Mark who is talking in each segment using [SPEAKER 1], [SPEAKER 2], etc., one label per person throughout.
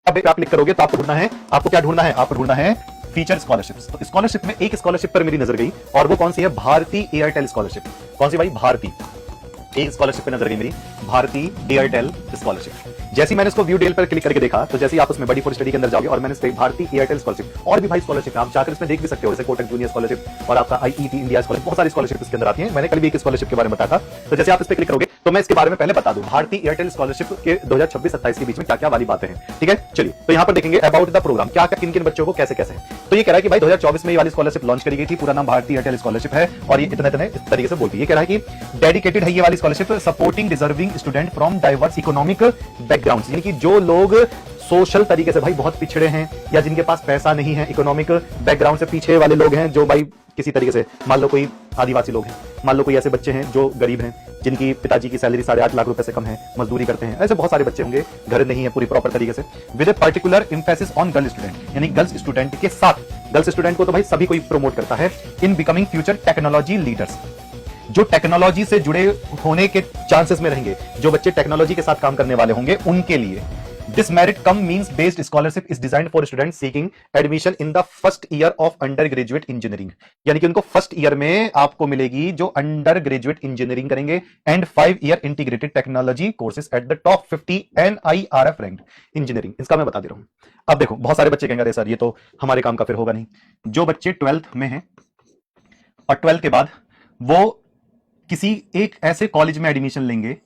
[SPEAKER 1] आप क्लिक करोगे तो आपको ढूंढना है, आपको क्या ढूंढना है, आपको ढूंढना है फीचर स्कॉलरशिप्स। तो स्कॉलरशिप में एक स्कॉलरशिप पर मेरी नजर गई और वो कौन सी है, भारती एयरटेल स्कॉलरशिप। कौन सी भाई, भारती। एक स्कॉलरशिप पे नजर गई मेरी, भारती एयरटेल स्कॉलरशिप। जैसे मैंने इसको व्यू डिटेल पर क्लिक करके देखा तो जैसे आप उसमें बड़ी फॉर स्टडी के अंदर जाओगे और मैंने इस पे भारती एयरटेल स्कॉलरशिप, और भी भाई स्कॉलरशिप आप जाकर इसमें देख भी सकते हो, जैसे कोटक जूनियर स्कॉलरशिप और आपका आईईटी इंडिया स्कॉलरशिप, बहुत सारी स्कॉलरशिप इसके अंदर आती है। मैंने कल भी एक स्कॉलरशिप के बारे में बताया था। तो जैसे आप इस पे क्लिक करोगे तो मैं इसके बारे में पहले बता दूं, भारती एयरटेल स्कॉलरशिप के 2026-27 के बीच में क्या क्या वाली बातें हैं। ठीक है, चलिए तो यहां पर देखेंगे अबाउट द प्रोग्राम, क्या क्या किन किन बच्चों को कैसे कैसे है। तो ये कह रहा है कि भाई 2024 में ये वाली स्कॉलरशिप लॉन्च करी गई थी, पूरा नाम भारती एयरटेल स्कॉलरशिप है और ये इतने इतने इस तरीके से बोलती है। ये कह रहा है कि डेडिकेटेड है ये वाली scholarship supporting deserving student from diverse economic backgrounds, यानी कि जो लोग सोशल तरीके से भाई बहुत पिछड़े हैं या जिनके पास पैसा नहीं है, इकोनॉमिक बैकग्राउंड से पीछे वाले लोग हैं, जो भाई किसी तरीके से, मान लो कोई आदिवासी लोग हैं, मान लो कोई ऐसे बच्चे हैं जो गरीब हैं, जिनकी पिताजी की सैलरी 8.5 लाख रुपए से कम है, मजदूरी करते हैं, ऐसे बहुत सारे बच्चे होंगे, घर नहीं है पूरी प्रॉपर तरीके से, with a particular emphasis on girl student, यानी गर्ल्स स्टूडेंट के साथ, गर्ल्स स्टूडेंट को तो भाई सभी कोई प्रमोट करता है, in becoming future technology leaders, जो टेक्नोलॉजी से जुड़े होने के चांसेस में रहेंगे, जो बच्चे टेक्नोलॉजी के साथ काम करने वाले होंगे उनके लिए। This merit come means based scholarship is designed for students seeking admission in the first year of undergraduate engineering, यानी कि उनको फर्स्ट ईयर में आपको मिलेगी जो अंडर ग्रेजुएट इंजीनियरिंग करेंगे and 5 year integrated technology courses at the top 50 NIRF ranked engineering. इसका मैं बता दे रहा हूं। अब देखो बहुत सारे बच्चे कहेंगे अरे सर ये तो हमारे काम का फिर होगा नहीं। जो बच्चे 12th में हैं और 12th के बाद वो किसी एक ऐसे कॉलेज में एडमिशन लेंगे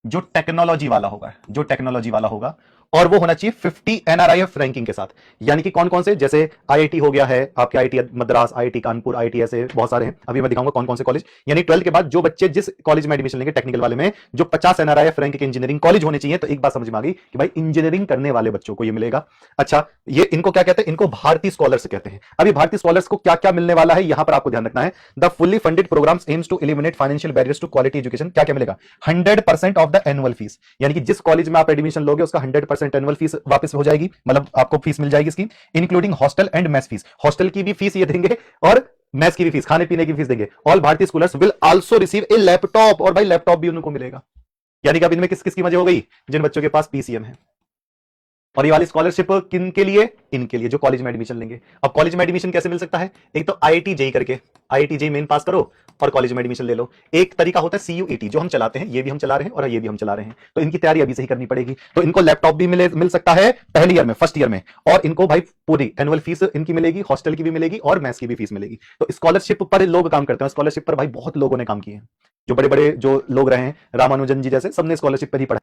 [SPEAKER 1] जो टेक्नोलॉजी वाला होगा, जो टेक्नोलॉजी वाला होगा, और वो होना चाहिए 50 NRIF रैंकिंग के साथ। यानी कि कौन कौन से, जैसे IIT हो गया है आपके, IIT Madras, IIT Kanpur, IIT ऐसे बहुत सारे हैं, अभी मैं दिखाऊंगा कौन कौन से कॉलेज। यानी 12 के बाद जो बच्चे जिस कॉलेज में एडमिशन लेंगे टेक्निकल वाले में, जो 50 NRIF रैंक के इंजीनियरिंग कॉलेज होने चाहिए, तो एक बात समझ में आ गई कि भाई इंजीनियरिंग करने वाले बच्चों को ये मिलेगा। अच्छा, ये इनको क्या कहते हैं, इनको भारतीय स्कॉलर्स कहते हैं। अभी भारतीय स्कॉलर्स को क्या क्या मिलने वाला है यहां पर आपको ध्यान रखना है। The fully funded programmes aims to eliminate financial barriers to quality education. क्या क्या मिलेगा, 100% ऑफ द एनुअल फीस, यानी कि जिस कॉलेज में आप एडमिशन लोगे उसका 100% एनुअल फीस वापस हो जाएगी, मतलब आपको फीस मिल जाएगी इसकी, including hostel and mess fees. Hostel की भी फीस ये देंगे और मेस की भी फीस, खाने पीने की फीस देंगे। ऑल भारतीय schoolers will also receive A laptop, और भाई लैपटॉप भी उनको मिलेगा। यानी कि अब इनमें किस किस की मजे हो गई, जिन बच्चों के पास PCM है। और ये वाली स्कॉलरशिप किन के लिए, इनके लिए जो कॉलेज में एडमिशन लेंगे। अब कॉलेज में एडमिशन कैसे मिल सकता है, एक तो IIT JEE करके, IIT JEE मेन पास करो और कॉलेज में एडमिशन ले लो। एक तरीका होता है CUET जो हम चलाते हैं, ये भी हम चला रहे हैं और ये भी हम चला रहे हैं, तो इनकी तैयारी अभी से ही करनी पड़ेगी। तो इनको लैपटॉप भी मिल सकता है पहले ईयर में, फर्स्ट ईयर में, और इनको भाई पूरी एनुअल फीस इनकी मिलेगी, हॉस्टल की भी मिलेगी और मैथ्स की भी फीस मिलेगी। तो स्कॉलरशिप पर लोग काम करते हैं, स्कॉलरशिप पर भाई बहुत लोगों ने काम किए हैं, जो बड़े बड़े जो लोग रहे हैं, रामानुजन जी जैसे, सबने स्कॉलरशिप पर ही पढ़ा।